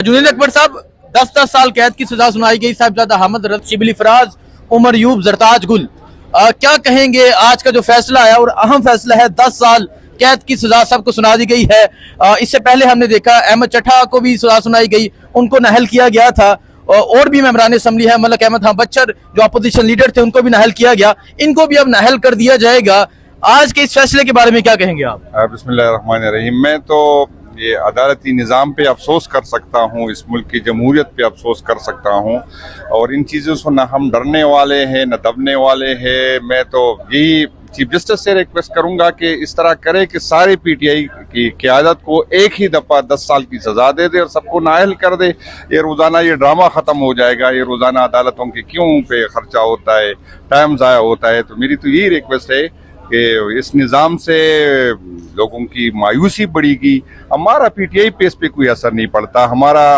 जुनैद अकबर साहब 10-10 साल कैद की सजा सुनाई गई साहिबजादा अहमद रजा, शिबली फराज, उमर यूब, जरताज गुल। क्या कहेंगे आज का जो फैसला है, और अहम फैसला है, 10 साल कैद की सजा सबको सुना दी गई है। इससे पहले हमने देखा अहमद चट्ठा को भी सजा सुनाई गई, उनको नाहल किया गया था, और भी मेंबरान असम्बली है मलक अहमद खां बच्चर जो अपोजिशन लीडर थे उनको भी नाहल किया गया, इनको भी अब नाहल कर दिया जाएगा। आज के इस फैसले के बारे में क्या कहेंगे आप? बिस्मिल्लाहिर्रहमानिर्रहीम। मैं तो ये अदालती निज़ाम पे अफसोस कर सकता हूँ, इस मुल्क की जमहूरियत पे अफसोस कर सकता हूँ, और इन चीज़ों से ना हम डरने वाले हैं न दबने वाले हैं। मैं तो यही चीफ जस्टिस से रिक्वेस्ट करूंगा कि इस तरह करे कि सारे पीटीआई की क़यादत को एक ही दफ़ा 10 साल की सज़ा दे दे और सबको नाअहल कर दे। ये रोज़ाना ये ड्रामा ख़त्म हो जाएगा। ये रोज़ाना अदालतों के क्यों पे खर्चा होता है, टाइम ज़ाया होता है। तो मेरी तो यही रिक्वेस्ट है कि इस निज़ाम से लोगों की मायूसी बढ़ेगी। हमारा पीटीआई पे इस पे कोई असर नहीं पड़ता।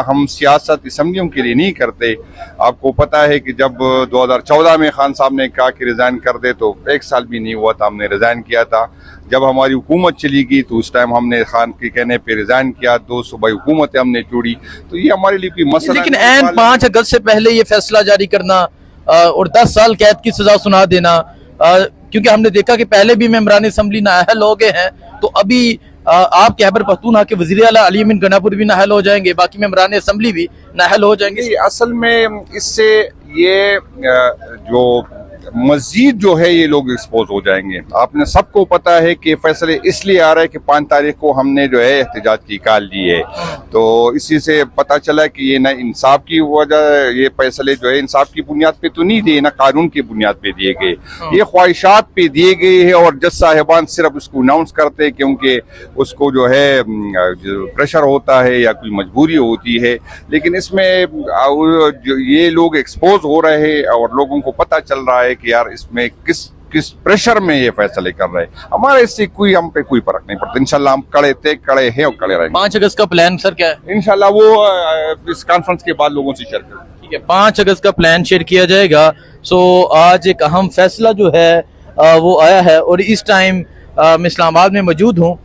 हम सियासत असम्बलियों के लिए नहीं करते। आपको पता है कि जब 2014 में खान साहब ने कहा कि रिज़ाइन कर दे, तो 1 साल भी नहीं हुआ था हमने रिज़ाइन किया था। जब हमारी हुकूमत चली गई तो उस टाइम हमने खान के कहने पे रिज़ाइन किया, 2 सूबाई हुकूमतें हमने छोड़ी। तो ये हमारे लिए कोई मसला लेकिन ऐन 5 अगस्त से पहले ये फैसला जारी करना और 10 साल कैद की सजा सुना देना, क्योंकि हमने देखा कि पहले भी मेंबरान असम्बली नाअहल हो गए हैं, तो अभी आप खैबर पख्तूनख्वा के वज़ीर आला अली अमीन गनापुर भी नाअहल हो जाएंगे, बाकी मेंबरान असम्बली भी नाअहल हो जाएंगे। असल में इससे ये जो मजीद जो है ये लोग एक्सपोज हो जाएंगे। आपने सबको पता है कि फैसले इसलिए आ रहे हैं कि 5 तारीख को हमने जो है एहतजाज की कॉल दी है, तो इसी से पता चला कि ये ना इंसाफ की वजह, ये फैसले जो है इंसाफ की बुनियाद पे तो नहीं दिए, ना कानून की बुनियाद पे दिए गए, ये ख्वाहिशात पे दिए गए हैं। और जज साहिबान सिर्फ उसको अनाउंस करते हैं क्योंकि उसको जो है प्रेशर होता है या कोई मजबूरी होती है। लेकिन इसमें ये लोग एक्सपोज हो रहे हैं और लोगों को पता चल रहा है कि यार इसमें किस प्रेशर में ये फैसले कर रहे हैं। हमारे इससे हम पे कोई फर्क नहीं पड़ता। इंशाल्लाह हम कड़े हैं और कड़े रहेंगे। 5 अगस्त का प्लान सर क्या है? इंशाल्लाह वो इस कॉन्फ्रेंस के बाद लोगों से शेयर करेंगे। ठीक है, 5 अगस्त का प्लान शेयर किया जाएगा। सो आज एक अहम फैसला जो है वो आया है, और इस टाइम मैं इस्लामाबाद में मौजूद हूँ।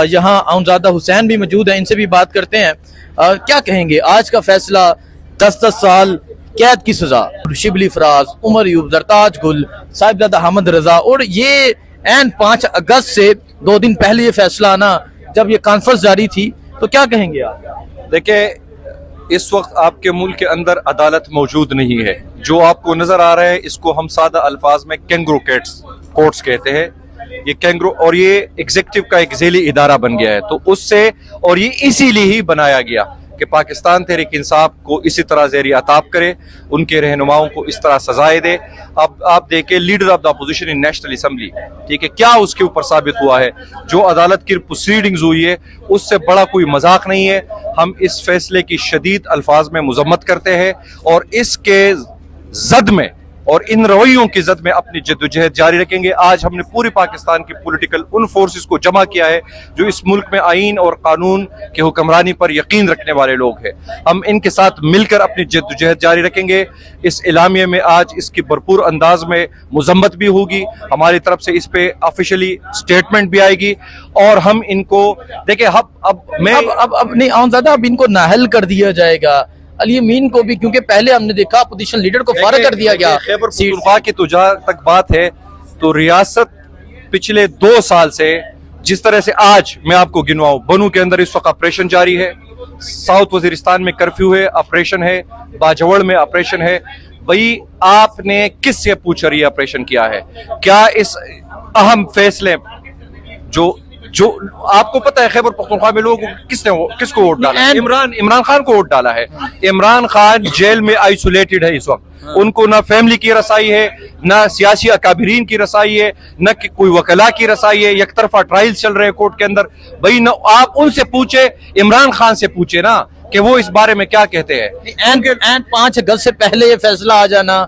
यहाँ आउनज़ादा हुसैन भी मौजूद है, इनसे भी बात करते हैं। क्या कहेंगे आज का फैसला? 10-10 साल कैद की सजा, शिबली फराज, उमर यूब, जरताज गुल, साहिबजादा अहमद रजा, और ये एन 5 अगस्त से 2 दिन पहले ये फैसला आना, जब ये कॉन्फ्रेंस जारी थी, तो क्या कहेंगे आप? देखिए, इस वक्त आपके मुल्क के अंदर अदालत मौजूद नहीं है। जो आपको नजर आ रहा है इसको हम सादा अल्फाज में कैंगरू कोर्ट्स कहते हैं। ये कैंगरू, और ये एग्जीक्यूटिव का एक ज़ेली इदारा बन गया है, तो उससे, और ये इसीलिए ही बनाया गया कि पाकिस्तान तहरीक इंसाफ को इसी तरह ज़ेरी अताब करे, उनके रहनुमाओं को इस तरह सजाएं दे। अब आप देखें, leader of the opposition in national assembly, ठीक है, क्या उसके ऊपर साबित हुआ है? जो अदालत की प्रोसीडिंग्स हुई है उससे बड़ा कोई मजाक नहीं है। हम इस फैसले की शदीद अल्फाज में मुजम्मत करते हैं, और इसके जद में और इन रवैयों की जद में अपनी जद्दोजहद जारी रखेंगे। आज हमने पूरे पाकिस्तान की पॉलिटिकल उन फोर्सेस को जमा किया है जो इस मुल्क में आईन और कानून के हुक्मरानी पर यकीन रखने वाले लोग हैं। हम इनके साथ मिलकर अपनी जद्दोजहद जारी रखेंगे। इस एलामिया में आज इसकी भरपूर अंदाज में मुजम्मत भी होगी, हमारी तरफ से इस पे ऑफिशियली स्टेटमेंट भी आएगी, और हम इनको देखिए अब नहीं आउनज़ादा, अब इनको नाअहल कर दिया जाएगा, अली अमीन को भी, क्योंकि पहले हमने देखा अपोजिशन लीडर को फारग कर दिया गया। खैबर पख्तूनख्वा की तो जहाँ तक बात है, तो रियासत पिछले 2 साल से जिस तरह से, आज मैं आपको गिनवाऊं, बनू के अंदर इस वक्त ऑपरेशन जारी है, साउथ वजीरिस्तान में कर्फ्यू है, ऑपरेशन है, बाजवड़ में ऑपरेशन है। भाई आपने किससे पूछकर ये ऑपरेशन किया है? क्या इस अहम फैसले जो आपको पता है खैबर पख्तूनख्वा में लोगों किसको वोट डाला है? इमरान खान को वोट डाला है। इमरान खान जेल में आइसोलेटेड है इस वक्त। उनको ना फैमिली की रसाई है, ना सियासी अकाबिरीन की रसाई है, न कि कोई वकला की रसाई है। एक तरफा ट्रायल्स चल रहे हैं कोर्ट के अंदर। भाई ना आप उनसे पूछे, इमरान खान से पूछे ना कि वो इस बारे में क्या कहते हैं। 5 अगस्त से पहले ये फैसला आ जाना,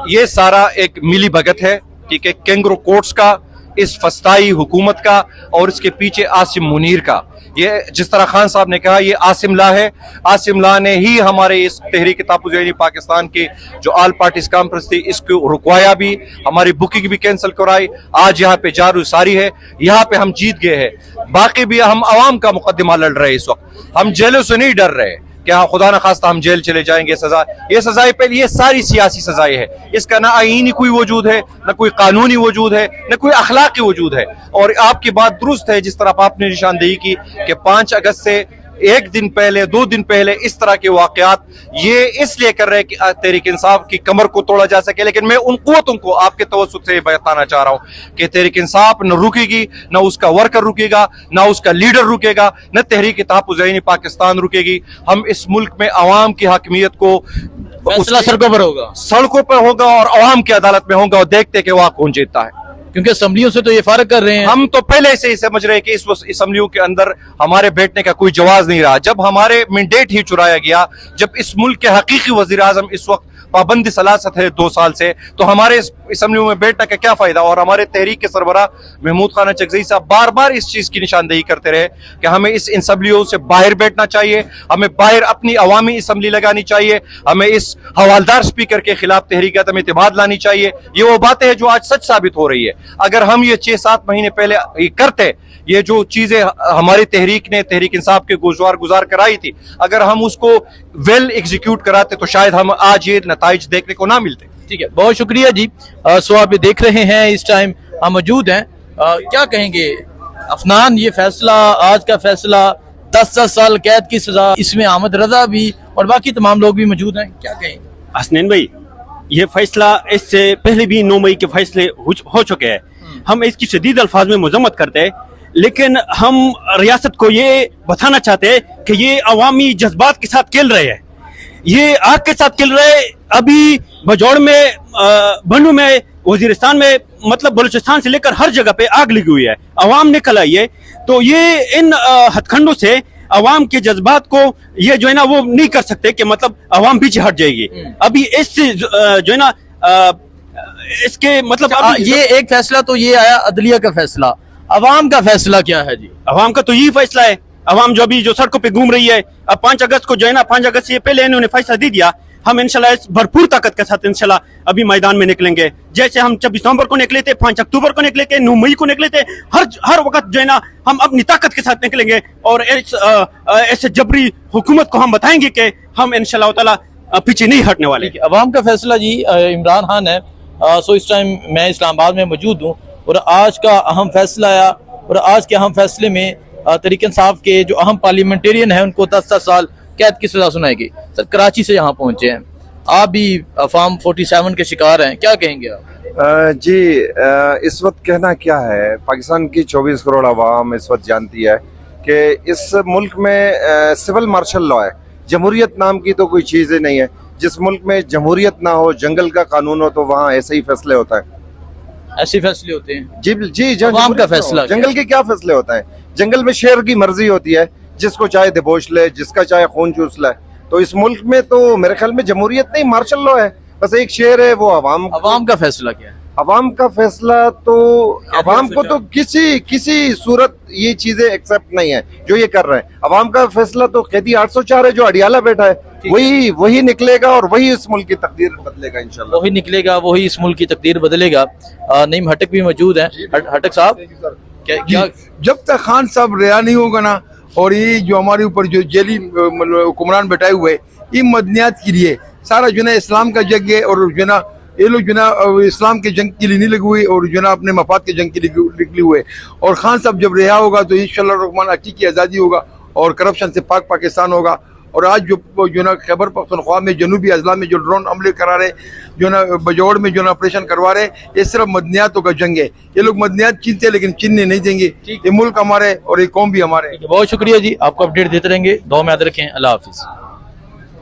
ये सारा एक मिली भगत है, ठीक है, कैंगरू कोर्ट्स का, इस फस्ताई हुकूमत का, और इसके पीछे आसिम मुनीर का। ये जिस तरह खान साहब ने कहा, ये आसिम ला है। आसिम ला ने ही हमारे इस तहरीक तापुज़ पाकिस्तान की जो ऑल पार्टीज कॉन्फ्रेंस थी इसको रुकवाया भी, हमारी बुकिंग भी कैंसिल कराई। आज यहाँ पे जारू सारी है, यहाँ पे हम जीत गए हैं। बाकी भी हम आवाम का मुकदमा लड़ रहे हैं। इस वक्त हम जेलों से नहीं डर रहे, क्या खुदा न खास्ता हम जेल चले जाएंगे, सजा, ये सजाएं पहले, ये सारी सियासी सजाएं है, इसका ना आईनी कोई वजूद है, ना कोई कानूनी वजूद है, ना कोई अखलाकी वजूद है। और आपकी बात दुरुस्त है जिस तरह आपने निशानदेही की कि 5 अगस्त से एक दिन पहले, 2 दिन पहले इस तरह के वाकयात ये इसलिए कर रहे हैं कि तहरीक इंसाफ की कमर को तोड़ा जा सके। लेकिन मैं उन कुव्वतों को आपके तवज्जुह से बताना चाह रहा हूं कि तहरीक इंसाफ न रुकेगी, न उसका वर्कर रुकेगा, न उसका लीडर रुकेगा, न तहरीक तहफ़्फ़ुज़ पाकिस्तान रुकेगी। हम इस मुल्क में अवाम की हकमियत को फैसला सड़कों पर होगा, सड़कों पर होगा और अवाम की अदालत में होगा, और देखते कि वहां कौन जीतता है। क्योंकि असम्बलियों से तो ये फारग कर रहे हैं। हम तो पहले से ही समझ रहे हैं कि इस असम्बलियों के अंदर हमारे बैठने का कोई जवाब नहीं रहा। जब हमारे मैंडेट ही चुराया गया, जब इस मुल्क के हकीकी वजीर आजम इस वक्त पाबंदी सलासत है 2 साल से, तो हमारे इस असम्बलियों में बैठने का क्या फायदा। और हमारे तहरीक के सरबराह महमूद खान चकजई साहब बार बार इस चीज की निशानदेही करते रहे कि हमें इस असम्बलियों से बाहर बैठना चाहिए, हमें बाहर अपनी अवामी असम्बली लगानी चाहिए, हमें इस हवालदार स्पीकर के खिलाफ तहरीक अदम एतमाद लानी चाहिए। ये वो बातें हैं जो आज सच साबित हो रही है। अगर हम ये 6-7 महीने पहले ये करते, ये जो चीजें हमारी तहरीक ने तहरीक इंसाफ के गोशवार गुजार कराई थी, अगर हम उसको वेल एग्जीक्यूट कराते तो शायद हम आज ये नताइज देखने को ना मिलते। ठीक है, बहुत शुक्रिया जी। सो आप ये देख रहे हैं, इस टाइम हम मौजूद हैं। क्या कहेंगे अफनान, ये फैसला, आज का फैसला 10-10 साल कैद की सजा, इसमें अहमद रजा भी और बाकी तमाम लोग भी मौजूद हैं, क्या कहेंगे? हसनैन भाई, ये फैसला इससे पहले भी 9 मई के फैसले हो चुके हैं। हम इसकी शदीद अल्फाज में मजम्मत करते हैं, लेकिन हम रियासत को ये बताना चाहते हैं कि ये अवामी जज्बात के साथ खेल रहे हैं, ये आग के साथ खेल रहे हैं। अभी बजौड़ में, बन्नू में, वजीरिस्तान में, मतलब बलूचिस्तान से लेकर हर जगह पे आग लगी हुई है, अवाम निकल आई है। तो ये इन हथखंडों से अवाम के जज्बात को ये जो है ना वो नहीं कर सकते कि मतलब अवाम पीछे हट जाएगी। अभी इससे जो है ना इसके मतलब ये एक फैसला तो ये आया अदलिया का फैसला, अवाम का फैसला क्या है जी? अवाम का तो यही फैसला है। अवाम जो अभी जो सड़कों पे घूम रही है, अब 5 अगस्त को जो है ना, 5 अगस्त से पहले इन्होंने फैसला दे दिया, हम इंशाल्लाह इस भरपूर ताकत के साथ इंशाल्लाह अभी मैदान में निकलेंगे। जैसे हम 24 नवंबर को निकले थे, 5 अक्टूबर को निकले थे, 9 मई को निकले थे, हर वक्त जो है ना हम अपनी ताकत के साथ निकलेंगे और ऐसे जबरी हुकूमत को हम बताएंगे कि हम इंशाल्लाह ताला पीछे नहीं हटने वाले। अवाम का फैसला जी, इमरान खान है। सो इस टाइम मैं इस्लामाबाद में मौजूद हूँ और आज का अहम फैसला आया, और आज के अहम फैसले में तहरीक इंसाफ के जो अहम पार्लियामेंटेरियन हैं उनको 10-10 साल कैद की सजा सुनाई गई। सर, कराची से यहाँ पहुंचे हैं, आप भी फार्म 47 के शिकार हैं, क्या कहेंगे आप? जी, इस वक्त कहना क्या है, पाकिस्तान की 24 करोड़ आवाम इस वक्त जानती है कि इस मुल्क में सिविल मार्शल लॉ है, जमहूरियत नाम की तो कोई चीज़ ही नहीं है। जिस मुल्क में जमहूरियत ना हो, जंगल का कानून हो, तो वहाँ ऐसे ही फैसले होता है, ऐसे फैसले होते हैं जी जी। अवाम का फैसला, जंगल के क्या फैसले होता है? जंगल में शेर की मर्जी होती है, जिसको चाहे दबोच ले, जिसका चाहे खून चूस ले। तो इस मुल्क में तो मेरे ख्याल में जमहूरियत नहीं, मार्शल लॉ है, बस एक शेर है, वो अवाम का फैसला क्या है? अवाम का फैसला तो अवाम को तो किसी सूरत ये चीजें एक्सेप्ट नहीं है जो ये कर रहे हैं। अवाम का फैसला तो कैदी 804 है जो अडियाला बैठा है, वही निकलेगा और वही इस मुल्क की तकदीर बदलेगा इंशाल्लाह। वही निकलेगा, वही इस मुल्क की तकदीर बदलेगा। नईम हटक भी मौजूद हैं। हटक साहब, क्या जब तक खान साहब रिहा नहीं होगा ना, और ये जो हमारे ऊपर जो जेली हुक्मरान बैठाए हुए, इन मदनियात के लिए सारा जो ना इस्लाम का जंग है, और जो ना ये लोग जो ना इस्लाम के जंग के लिए नहीं लगे हुए और जो ना अपने मफाद के जंग के लिए निकले हुए। और खान साहब जब रिहा होगा तो इंशाल्लाह रहमान अच्छी की आज़ादी होगा और करप्शन से पाक पाकिस्तान होगा। और आज जो ना खैबर पख्तूनख्वा में जनूबी अजला में जो ड्रोन हमले करा रहे, जो ना बजौड़ में जो ना ऑपरेशन करवा रहे, ये सिर्फ मदनियातों का जंग है। ये लोग मदनियात छीनते हैं लेकिन छीनने नहीं देंगे। ये मुल्क हमारे और ये कौम भी हमारे। बहुत शुक्रिया जी, आपको अपडेट देते रहेंगे। दुआ में याद रखें। अल्लाह हाफिज़।